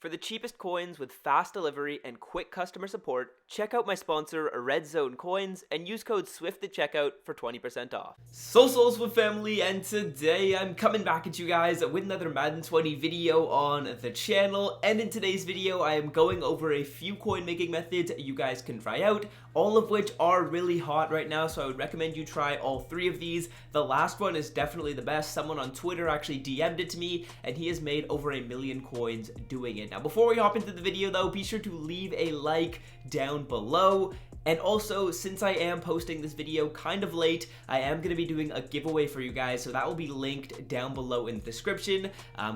For the cheapest coins with fast delivery and quick customer support, check out my sponsor Red Zone Coins and use code SWIFT at checkout for 20% off. Souls with family, and today I'm coming back at you guys with another Madden 20 video on the channel. And in today's video I am going over a few coin making methods you guys can try out, all of which are really hot right now, so I would recommend you try all three of these. The last one is definitely the best. Someone on Twitter actually DM'd it to me and he has made over 1 million coins doing it. Now before we hop into the video though, be sure to leave a like down below. And also, since I am posting this video kind of late, I am going to be doing a giveaway for you guys, so that will be linked down below in the description.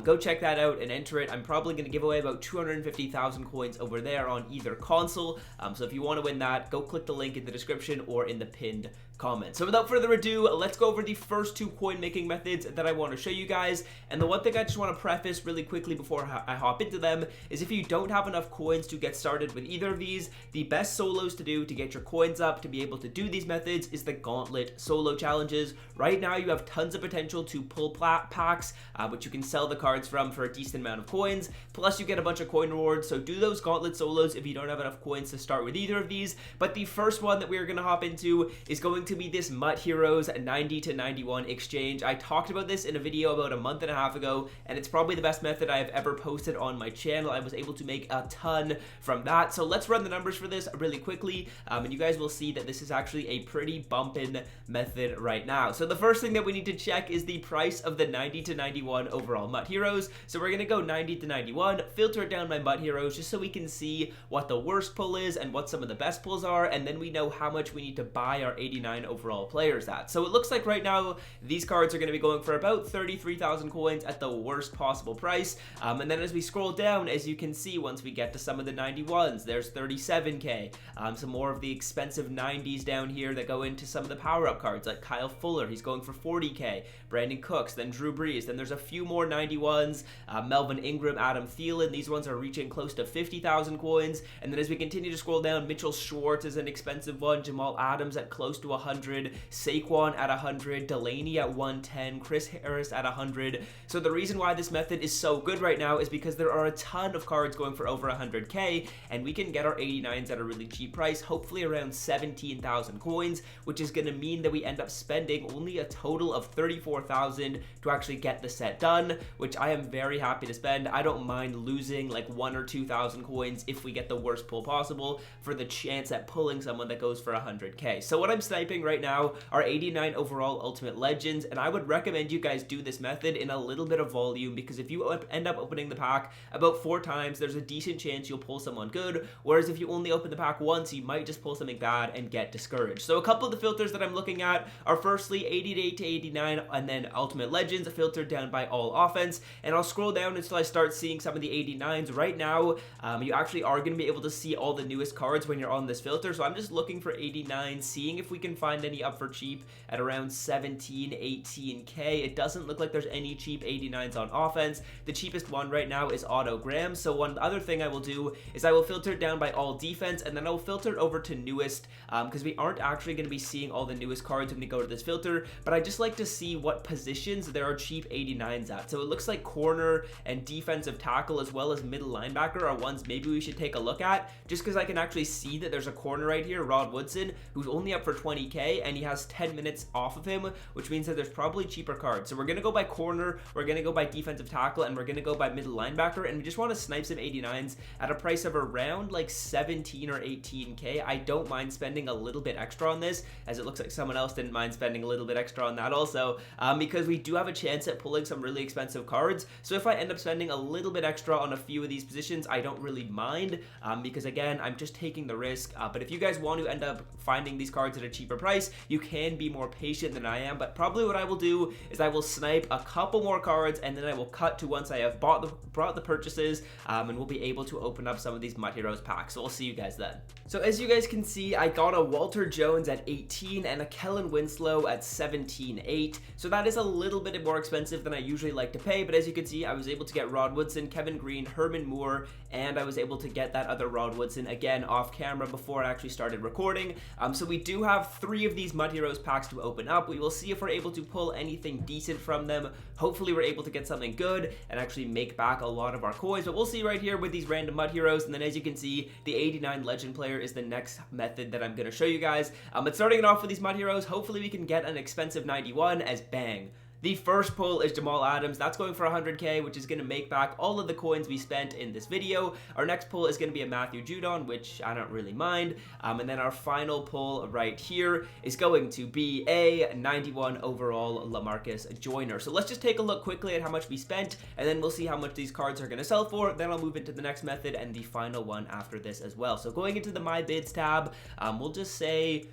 Go check that out and enter it. I'm probably going to give away about 250,000 coins over there on either console, so if you want to win that, go click the link in the description or in the pinned comment. So without further ado, let's go over the first two coin making methods that I want to show you guys. And the one thing I just want to preface really quickly before I hop into them is if you don't have enough coins to get started with either of these, the best solos to do to get your coins up to be able to do these methods is the gauntlet solo challenges. Right now you have tons of potential to pull packs, which you can sell the cards from for a decent amount of coins, plus you get a bunch of coin rewards. So do those gauntlet solos if you don't have enough coins to start with either of these. But the first one that we're going to hop into is going to be this MUT Heroes 90 to 91 exchange. I talked about this in a video about a month and a half ago, and it's probably the best method I have ever posted on my channel. I was able to make a ton from that. So let's run the numbers for this really quickly, and you guys will see that this is actually a pretty bumpin' method right now. So the first thing that we need to check is the price of the 90 to 91 overall MUT Heroes. So we're gonna go 90 to 91, filter it down by MUT Heroes just so we can see what the worst pull is and what some of the best pulls are, and then we know how much we need to buy our 89 overall players at. So it looks like right now these cards are going to be going for about 33,000 coins at the worst possible price, and then as we scroll down, as you can see, once we get to some of the 91s, there's 37k, some more of the expensive 90s down here that go into some of the power-up cards like Kyle Fuller, he's going for 40k, Brandon Cooks, then Drew Brees, then there's a few more 91s, Melvin Ingram, Adam Thielen, these ones are reaching close to 50,000 coins, and then as we continue to scroll down, Mitchell Schwartz is an expensive one, Jamal Adams at close to 100, Saquon at 100, Delaney at 110, Chris Harris at 100. So the reason why this method is so good right now is because there are a ton of cards going for over 100k, and we can get our 89s at a really cheap price, hopefully around 17,000 coins, which is going to mean that we end up spending only a total of 34,000 to actually get the set done, which I am very happy to spend. I don't mind losing like 1,000 or 2,000 coins if we get the worst pull possible for the chance at pulling someone that goes for 100k. So what I'm sniping right now are 89 overall Ultimate Legends, and I would recommend you guys do this method in a little bit of volume, because if you end up opening the pack about 4 times, there's a decent chance you'll pull someone good, whereas if you only open the pack once, you might just pull something bad and get discouraged. So a couple of the filters that I'm looking at are firstly 88 to 89, and then Ultimate Legends filtered down by all offense, and I'll scroll down until I start seeing some of the 89s. Right now, you actually are going to be able to see all the newest cards when you're on this filter, so I'm just looking for 89, seeing if we can find any up for cheap at around 17, 18k. It doesn't look like there's any cheap 89s on offense. The cheapest one right now is Otto Graham. So one other thing I will do is I will filter it down by all defense, and then I'll filter it over to newest, because we aren't actually going to be seeing all the newest cards when we go to this filter, but I just like to see what positions there are cheap 89s at. So it looks like corner and defensive tackle as well as middle linebacker are ones maybe we should take a look at, just because I can actually see that there's a corner right here, Rod Woodson, who's only up for 20k, and he has 10 minutes off of him, which means that there's probably cheaper cards. So we're going to go by corner, we're going to go by defensive tackle, and we're going to go by middle linebacker, and we just want to snipe some 89s at a price of around like 17 or 18k. I don't mind spending a little bit extra on this, as it looks like someone else didn't mind spending a little bit extra on that also, because we do have a chance at pulling some really expensive cards. So if I end up spending a little bit extra on a few of these positions, I don't really mind, because again, I'm just taking the risk. But if you guys want to end up finding these cards at a cheaper price, you can be more patient than I am. But probably what I will do is I will snipe a couple more cards, and then I will cut to once I have brought the purchases, and we'll be able to open up some of these MUT Heroes packs. So we'll see you guys then. So as you guys can see, I got a Walter Jones at 18 and a Kellen Winslow at 17.8. So that is a little bit more expensive than I usually like to pay, but as you can see, I was able to get Rod Woodson, Kevin Green, Herman Moore, and I was able to get that other Rod Woodson again off camera before I actually started recording. So we do have 3 3 of these MUT Heroes packs to open up. We will see if we're able to pull anything decent from them. Hopefully we're able to get something good and actually make back a lot of our coins, but we'll see right here with these random MUT Heroes. And then as you can see, the 89 legend player is the next method that I'm going to show you guys. But starting it off with these MUT Heroes, hopefully we can get an expensive 91 as bang. The first pull is Jamal Adams. That's going for 100k, which is going to make back all of the coins we spent in this video. Our next pull is going to be a Matthew Judon, which I don't really mind. And then our final pull right here is going to be a 91 overall LaMarcus Joyner. So let's just take a look quickly at how much we spent, and then we'll see how much these cards are going to sell for. Then I'll move into the next method and the final one after this as well. So going into the My Bids tab, we'll just say,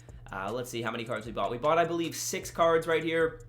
let's see how many cards we bought. We bought, I believe, 6 cards right here.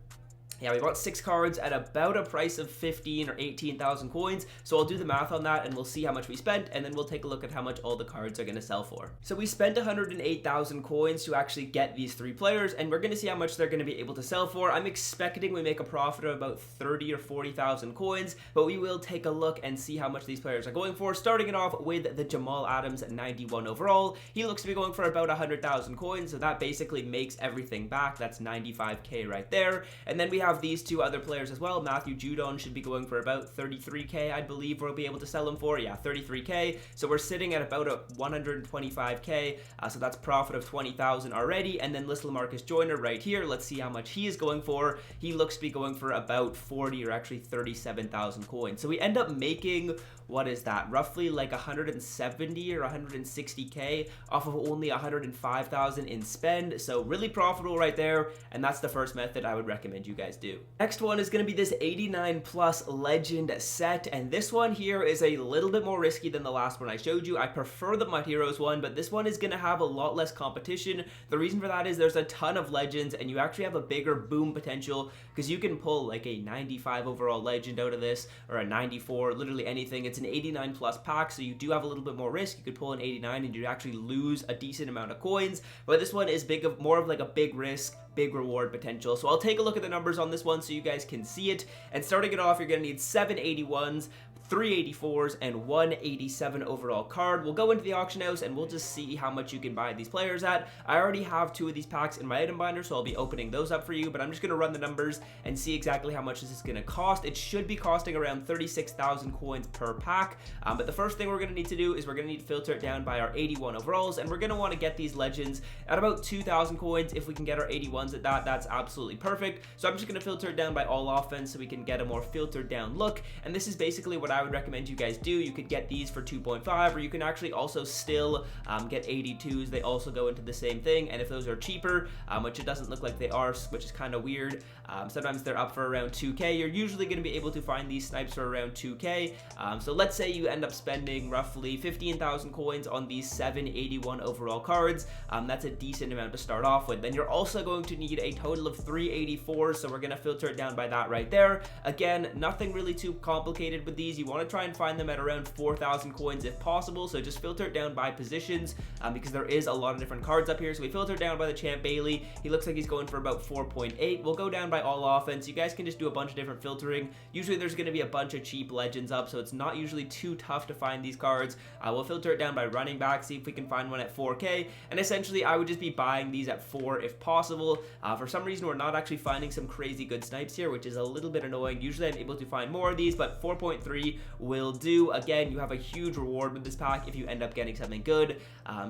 Yeah, we bought 6 cards at about a price of 15 or 18,000 coins. So I'll do the math on that and we'll see how much we spent, and then we'll take a look at how much all the cards are going to sell for. So we spent 108,000 coins to actually get these 3 players, and we're going to see how much they're going to be able to sell for. I'm expecting we make a profit of about 30 or 40,000 coins, but we will take a look and see how much these players are going for. Starting it off with the Jamal Adams 91 overall. He looks to be going for about 100,000 coins, so that basically makes everything back. That's 95k right there. And then we have these 2 other players as well. Matthew Judon should be going for about 33k, I believe we'll be able to sell him for. Yeah, 33k. So we're sitting at about a 125k. So that's profit of 20,000 already. And then this LaMarcus Joyner right here, let's see how much he is going for. He looks to be going for about 40 or actually 37,000 coins. So we end up making, what is that, roughly like 170 or 160k off of only 105,000 in spend. So really profitable right there, and that's the first method I would recommend you guys do. Next one is going to be this 89 plus legend set, and this one here is a little bit more risky than the last one I showed you. I prefer the MUT Heroes one, but this one is going to have a lot less competition. The reason for that is there's a ton of legends, and you actually have a bigger boom potential because you can pull like a 95 overall legend out of this, or a 94, literally anything. It's an 89 plus pack, so you do have a little bit more risk. You could pull an 89 and you'd actually lose a decent amount of coins, but this one is more of like a big risk, big reward potential. So I'll take a look at the numbers on this one so you guys can see it. And starting it off, you're going to need 7 81s, 3 84s, and 1 87 overall card. We'll go into the auction house and we'll just see how much you can buy these players at. I already have 2 of these packs in my item binder, so I'll be opening those up for you, but I'm just going to run the numbers and see exactly how much this is going to cost. It should be costing around 36,000 coins per pack, but the first thing we're going to need to do is we're going to need to filter it down by our 81 overalls, and we're going to want to get these legends at about 2,000 coins. If we can get our 81s at that, that's absolutely perfect. So I'm just going to filter it down by all offense so we can get a more filtered down look, and this is basically what I would recommend you guys do. You could get these for 2.5, or you can actually also still get 82s. They also go into the same thing, and if those are cheaper, which it doesn't look like they are, which is kind of weird, sometimes they're up for around 2k. You're usually going to be able to find these snipes for around 2k. So let's say you end up spending roughly 15,000 coins on these 781 overall cards. That's a decent amount to start off with. Then you're also going to need a total of 384s, so we're going to filter it down by that right there. Again, nothing really too complicated with these. You want to try and find them at around 4,000 coins if possible, so just filter it down by positions, because there is a lot of different cards up here. So we filter it down by the Champ Bailey. He looks like he's going for about 4.8. We'll go down by all offense. You guys can just do a bunch of different filtering. Usually there's going to be a bunch of cheap legends up, so it's not usually too tough to find these cards. We'll filter it down by running back, see if we can find one at 4k, and essentially I would just be buying these at 4 if possible. For some reason we're not actually finding some crazy good snipes here, which is a little bit annoying. Usually I'm able to find more of these, but 4.3 will do. Again, you have a huge reward with this pack if you end up getting something good.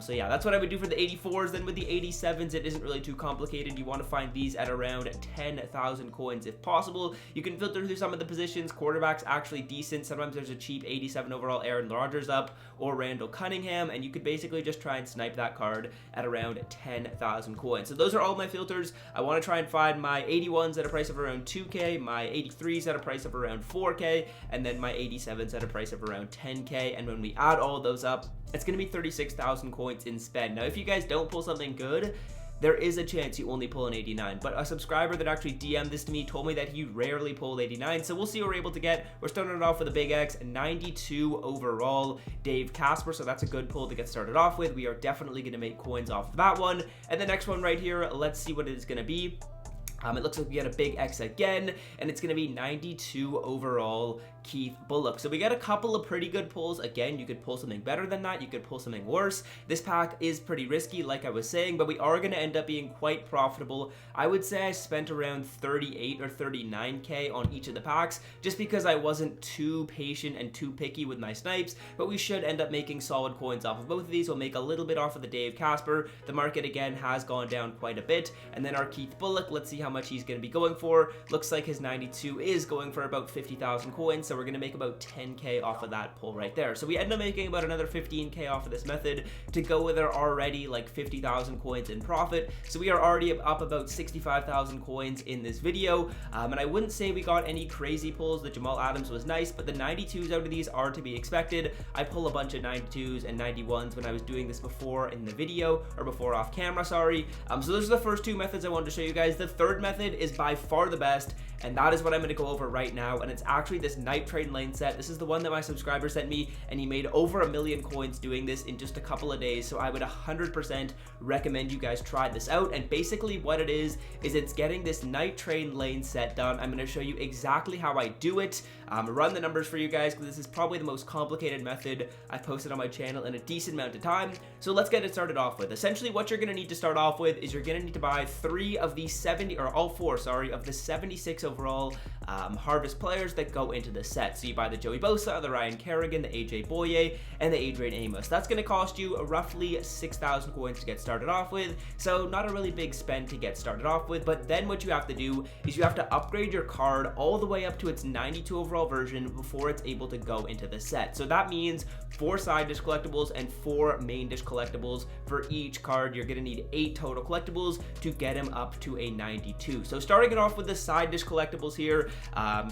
So yeah, that's what I would do for the 84s. Then with the 87s, it isn't really too complicated. You want to find these at around 10,000 coins if possible. You can filter through some of the positions. Quarterback's actually decent. Sometimes there's a cheap 87 overall Aaron Rodgers up, or Randall Cunningham, and you could basically just try and snipe that card at around 10,000 coins. So those are all my filters. I want to try and find my 81s at a price of around 2k, my 83s at a price of around 4k, and then my 87s at a price of around 10k. And when we add all of those up, it's going to be 36,000 coins in spend. Now, if you guys don't pull something good, there is a chance you only pull an 89, but a subscriber that actually DM'd this to me told me that he rarely pulled 89, so we'll see what we're able to get. We're starting it off with a big X, 92 overall Dave Casper, so that's a good pull to get started off with. We are definitely going to make coins off of that one. And the next one right here, let's see what it is going to be. It looks like we get a big X again, and it's going to be 92 overall Keith Bullock. So we get a couple of pretty good pulls. Again, you could pull something better than that, you could pull something worse. This pack is pretty risky, like I was saying, but we are going to end up being quite profitable. I would say I spent around 38 or 39k on each of the packs, just because I wasn't too patient and too picky with my snipes, but we should end up making solid coins off of both of these. We'll make a little bit off of the Dave Casper. The market again has gone down quite a bit. And then our Keith Bullock, let's see how much he's going to be going for. Looks like his 92 is going for about 50,000 coins, so we're going to make about 10k off of that pull right there. So we end up making about another 15k off of this method to go with our already like 50,000 coins in profit. So we are already up about 65,000 coins in this video, and I wouldn't say we got any crazy pulls. The Jamal Adams was nice, but the 92s out of these are to be expected. I pull a bunch of 92s and 91s when I was doing this before in the video, or before off camera, sorry. So those are the first two methods I wanted to show you guys. The third method is by far the best, and that is what I'm going to go over right now, and it's actually this Night Train Lane set. This is the one that my subscriber sent me, and he made over 1 million coins doing this in just a couple of days, so I would 100% recommend you guys try this out. And basically what it is it's getting this Night Train Lane set done. I'm going to show you exactly how I do it, run the numbers for you guys, because this is probably the most complicated method I've posted on my channel in a decent amount of time. So let's get it started off with. Essentially what you're going to need to start off with is you're going to need to buy all four of the 76 overall harvest players that go into the set. So you buy the Joey Bosa, the Ryan Kerrigan, the AJ Boye, and the Adrian Amos. That's going to cost you roughly 6,000 coins to get started off with, so not a really big spend to get started off with. But then what you have to do is you have to upgrade your card all the way up to its 92 overall version before it's able to go into the set. So that means 4 side dish collectibles and 4 main dish collectibles for each card. You're going to need 8 total collectibles to get him up to a 92. So starting it off with the side dish collectibles here,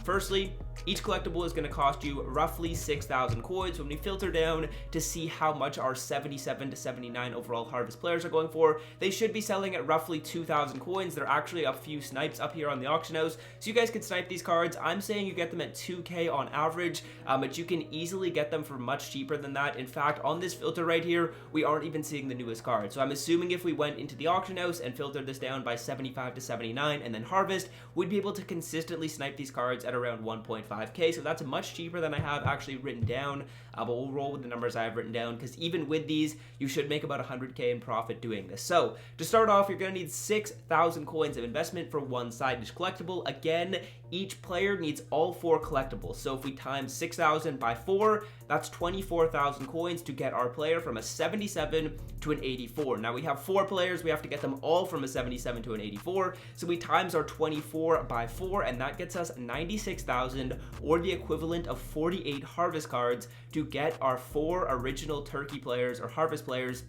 firstly, each collectible is going to cost you roughly 6,000 coins. When we filter down to see how much our 77 to 79 overall harvest players are going for, they should be selling at roughly 2,000 coins. There are actually a few snipes up here on the auction house, so you guys can snipe these cards. I'm saying you get them at 2k on average, but you can easily get them for much cheaper than that. In fact, on this filter right here, we aren't even seeing the newest card. So I'm assuming if we went into the auction house and filtered this down by 75 to 79 and then harvest, we'd be able to consistently snipe these cards at around 1.5k. So that's much cheaper than I have actually written down, but we'll roll with the numbers I have written down, because even with these, you should make about 100k in profit doing this. So to start off, you're going to need 6,000 coins of investment for 1 side dish collectible. Again, each player needs all 4 collectibles. So if we times 6,000 by 4, that's 24,000 coins to get our player from a 77 to an 84. Now we have 4 players, we have to get them all from a 77 to an 84. So we times our 24 by 4, and that gets us 96,000, or the equivalent of 48 harvest cards, to get our 4 original turkey players or harvest players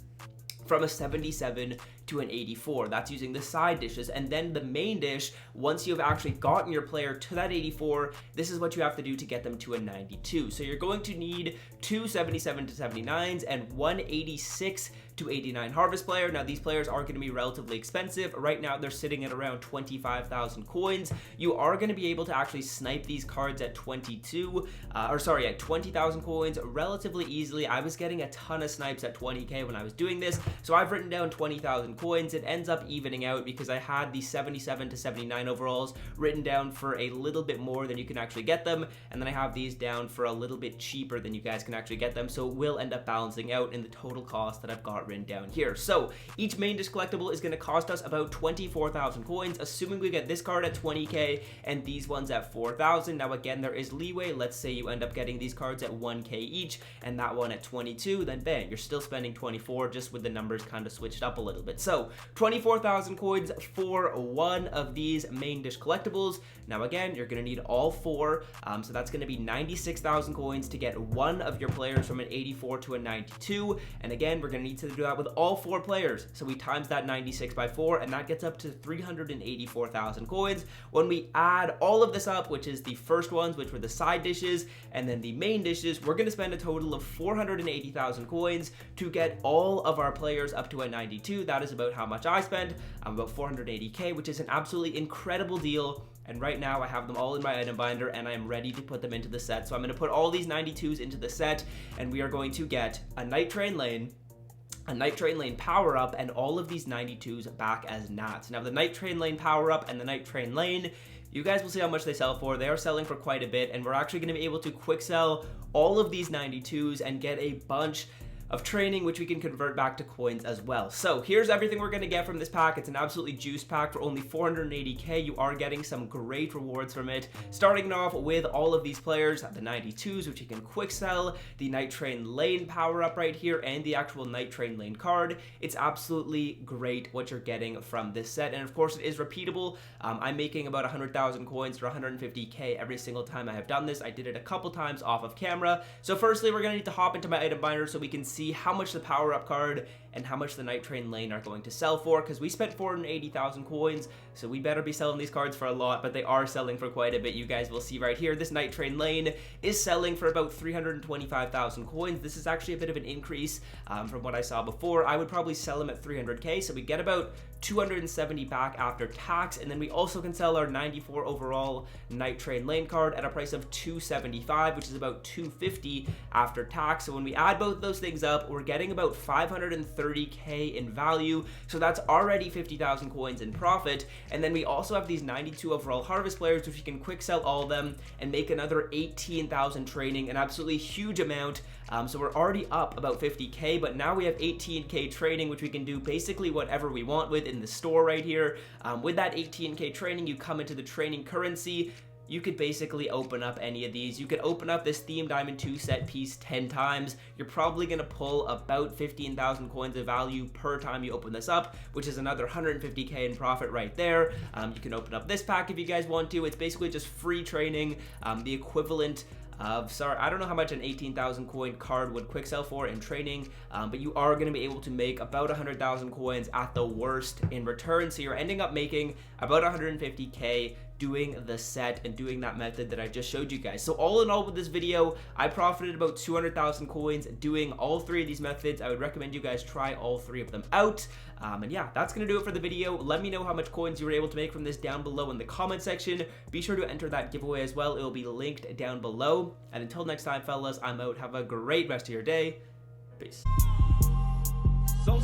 from a 77 to an 84. That's using the side dishes. And then the main dish, once you've actually gotten your player to that 84, this is what you have to do to get them to a 92. So you're going to need 2 77 to 79s and 1 86 to 89 harvest player. Now these players are going to be relatively expensive. Right now they're sitting at around 25,000 coins. You are going to be able to actually snipe these cards at 20,000 coins relatively easily. I was getting a ton of snipes at 20k when I was doing this, so I've written down 20,000 coins. It ends up evening out because I had the 77 to 79 overalls written down for a little bit more than you can actually get them, and then I have these down for a little bit cheaper than you guys can actually get them, so it will end up balancing out in the total cost that I've got written down here. So each main dish collectible is going to cost us about 24,000 coins, assuming we get this card at 20k and these ones at 4,000. Now again, there is leeway. Let's say you end up getting these cards at 1k each and that one at 22, then bang, you're still spending 24, just with the numbers kind of switched up a little bit. So 24,000 coins for one of these main dish collectibles. Now again, you're going to need all 4, so that's going to be 96,000 coins to get one of your players from an 84 to a 92, and again, we're going to need to do that with all 4 players. So we times that 96 by 4, and that gets up to 384,000 coins. When we add all of this up, which is the first ones, which were the side dishes, and then the main dishes, we're going to spend a total of 480,000 coins to get all of our players up to a 92. That is about how much I spent, about 480k, which is an absolutely incredible deal. And right now I have them all in my item binder and I'm ready to put them into the set. So I'm going to put all these 92s into the set, and we are going to get a Night Train Lane, a Night Train Lane power up, and all of these 92s back as nats. Now the Night Train Lane power up and the Night Train Lane You guys will see how much they sell for. They are selling for quite a bit, and we're actually going to be able to quick sell all of these 92s and get a bunch of training, which we can convert back to coins as well. So here's everything we're going to get from this pack. It's an absolutely juiced pack for only 480k. You are getting some great rewards from it, starting off with all of these players, the 92s, which you can quick sell, the Night Train Lane power up right here, and the actual Night Train Lane card. It's absolutely great what you're getting from this set, and of course it is repeatable. I'm making about 100,000 coins for 150k every single time I have done this. I did it a couple times off of camera. So firstly, we're going to need to hop into my item binder so we can see how much the power-up card and how much the Night Train Lane are going to sell for, because we spent 480,000 coins, so we better be selling these cards for a lot, but they are selling for quite a bit. You guys will see right here, this Night Train Lane is selling for about 325,000 coins. This is actually a bit of an increase from what I saw before. I would probably sell them at 300k, so we get about 270 back after tax, and then we also can sell our 94 overall Night Train Lane card at a price of 275, which is about 250 after tax. So when we add both those things up, we're getting about 530k in value, so that's already 50,000 coins in profit. And then we also have these 92 overall harvest players, which you can quick sell all of them and make another 18,000 training, an absolutely huge amount. So we're already up about 50k, but now we have 18k training, which we can do basically whatever we want with in the store right here. With that 18k training, you come into the training currency. You could basically open up any of these. You could open up this Theme Diamond 2 set piece 10 times. You're probably going to pull about 15,000 coins of value per time you open this up, which is another 150k in profit right there. You can open up this pack if you guys want to. It's basically just free training, the equivalent of, sorry, I don't know how much an 18,000 coin card would quick sell for in training, but you are going to be able to make about 100,000 coins at the worst in return. So you're ending up making about 150k doing the set and doing that method that I just showed you guys. So all in all with this video, I profited about 200,000 coins doing all three of these methods. I would recommend you guys try all three of them out. And yeah, that's gonna do it for the video. Let me know how much coins you were able to make from this down below in the comment section. Be sure to enter that giveaway as well. It will be linked down below. And until next time, fellas, I'm out. Have a great rest of your day. Peace. So